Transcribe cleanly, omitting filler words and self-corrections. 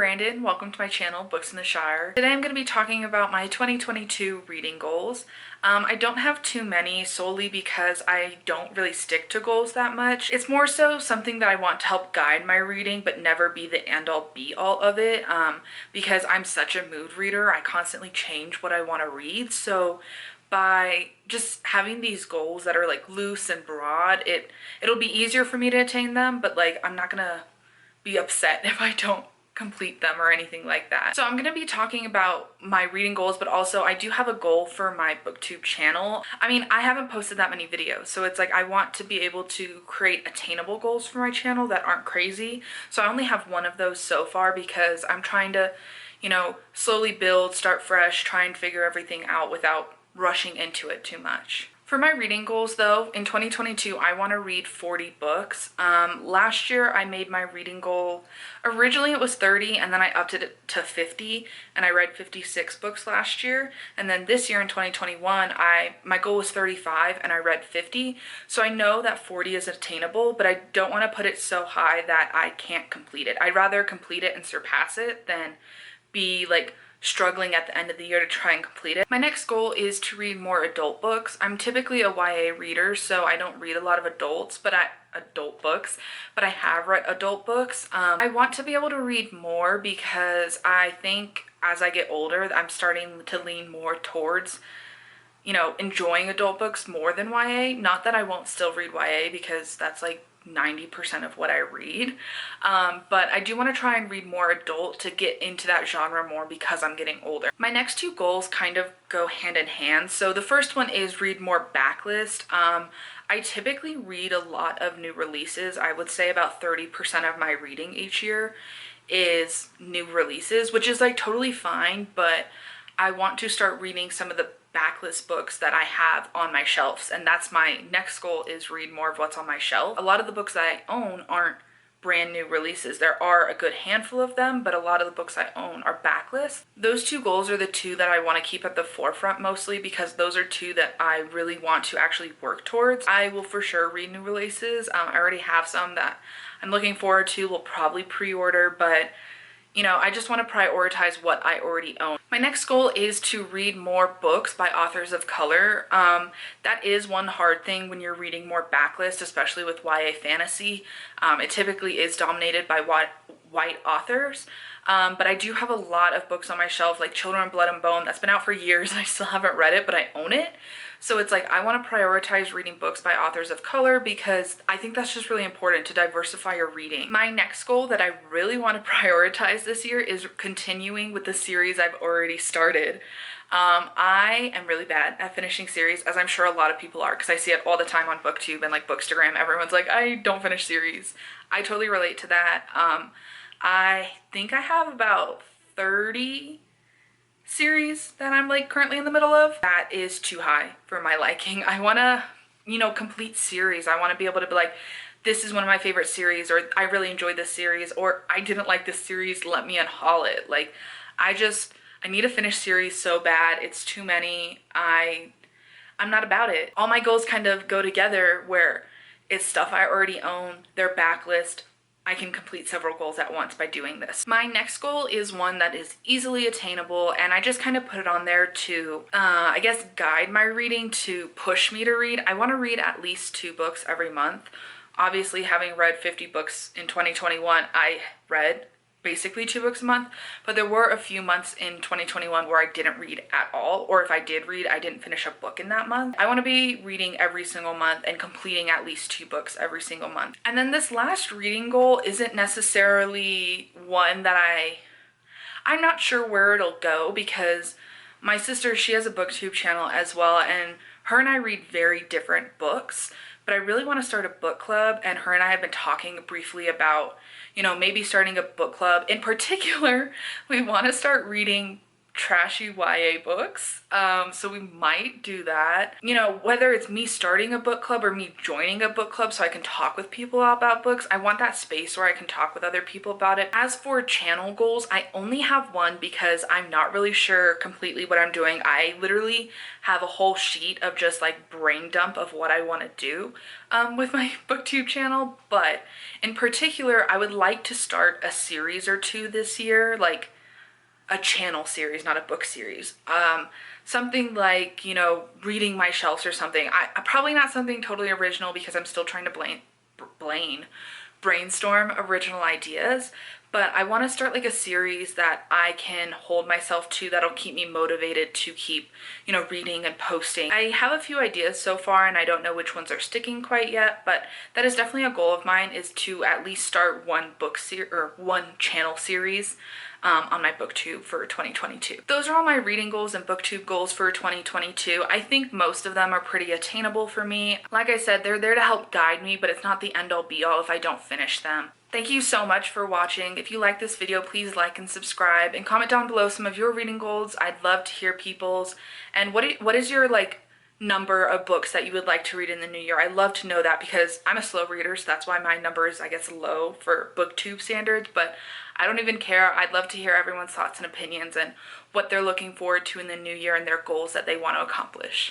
Brandon. Welcome to my channel, Books in the Shire. Today I'm going to be talking about my 2022 reading goals. I don't have too many solely because I don't really stick to goals that much. It's more so something that I want to help guide my reading but never be the end-all be-all of it because I'm such a mood reader. I constantly change what I want to read, so by just having these goals that are like loose and broad, it'll be easier for me to attain them, but like I'm not gonna be upset if I don't complete them or anything like that. So I'm gonna be talking about my reading goals, but also I do have a goal for my booktube channel. I mean, I haven't posted that many videos, so it's like I want to be able to create attainable goals for my channel that aren't crazy. So I only have one of those so far because I'm trying to, you know, slowly build, start fresh, try and figure everything out without rushing into it too much. For my reading goals though, in 2022, I want to read 40 books. Last year I made my reading goal, originally it was 30 and then I upped it to 50 and I read 56 books last year. And then this year in 2021, my goal was 35 and I read 50. So I know that 40 is attainable, but I don't want to put it so high that I can't complete it. I'd rather complete it and surpass it than be like struggling at the end of the year to try and complete it. My next goal is to read more adult books. I'm typically a YA reader, so I don't read a lot of adult books, but I have read adult books. I want to be able to read more because I think as I get older, I'm starting to lean more towards, you know, enjoying adult books more than YA. Not that I won't still read YA because that's like 90% of what I read, but I do want to try and read more adult to get into that genre more because I'm getting older. My next two goals kind of go hand in hand. So the first one is read more Backlist. I typically read a lot of new releases. I would say about 30% of my reading each year is new releases, which is like totally fine, but I want to start reading some of the Backlist books that I have on my shelves, and that's my next goal, is read more of what's on my shelf. A lot of the books that I own aren't brand new releases. There are a good handful of them, but a lot of the books I own are Backlist. Those two goals are the two that I want to keep at the forefront mostly because those are two that I really want to actually work towards. I will for sure read new releases. I already have some that I'm looking forward to, will probably pre-order, but you know, I just want to prioritize what I already own. My next goal is to read more books by authors of color. That is one hard thing when you're reading more Backlist, especially with YA fantasy. It typically is dominated by white authors. But I do have a lot of books on my shelf, like Children of Blood and Bone, that's been out for years and I still haven't read it, but I own it. So it's like I want to prioritize reading books by authors of color because I think that's just really important to diversify your reading. My next goal that I really want to prioritize this year is continuing with the series I've already started. I am really bad at finishing series, as I'm sure a lot of people are, because I see it all the time on BookTube and like Bookstagram. Everyone's like, I don't finish series. I totally relate to that. I think I have about 30 series that I'm like currently in the middle of. That is too high for my liking. I want to, you know, complete series. I want to be able to be like, this is one of my favorite series, or I really enjoyed this series, or I didn't like this series, let me unhaul it. Like I need to finish series so bad. It's too many. I'm not about it. All my goals kind of go together where it's stuff I already own, they're Backlist. I can complete several goals at once by doing this. My next goal is one that is easily attainable, and I just kind of put it on there to, I guess, guide my reading, to push me to read. I want to read at least 2 books every month. Obviously, having read 50 books in 2021, I read basically 2 books a month, but there were a few months in 2021 where I didn't read at all, or if I did read, I didn't finish a book in that month. I want to be reading every single month and completing at least 2 books every single month. And then this last reading goal isn't necessarily one that I'm not sure where it'll go because my sister, she has a booktube channel as well, and her and I read very different books, but I really want to start a book club, and her and I have been talking briefly about, you know, maybe starting a book club. In particular, we want to start reading trashy YA books. So we might do that. You know, whether it's me starting a book club or me joining a book club so I can talk with people about books, I want that space where I can talk with other people about it. As for channel goals, I only have one because I'm not really sure completely what I'm doing. I literally have a whole sheet of just like brain dump of what I want to do with my booktube channel, but in particular, I would like to start a series or two this year, like a channel series, not a book series. Something like, you know, reading my shelves or something. I probably not something totally original because I'm still trying to brainstorm original ideas, but I want to start like a series that I can hold myself to that'll keep me motivated to keep, you know, reading and posting. I have a few ideas so far and I don't know which ones are sticking quite yet, but that is definitely a goal of mine, is to at least start one book series or one channel series on my booktube for 2022. Those are all my reading goals and booktube goals for 2022. I think most of them are pretty attainable for me. Like I said, they're there to help guide me, but it's not the end all be all if I don't finish them. Thank you so much for watching. If you like this video, please like and subscribe and comment down below some of your reading goals. I'd love to hear people's. And what is your like number of books that you would like to read in the new year? I love to know that because I'm a slow reader, so that's why my number is, I guess, low for booktube standards, but I don't even care. I'd love to hear everyone's thoughts and opinions and what they're looking forward to in the new year and their goals that they want to accomplish.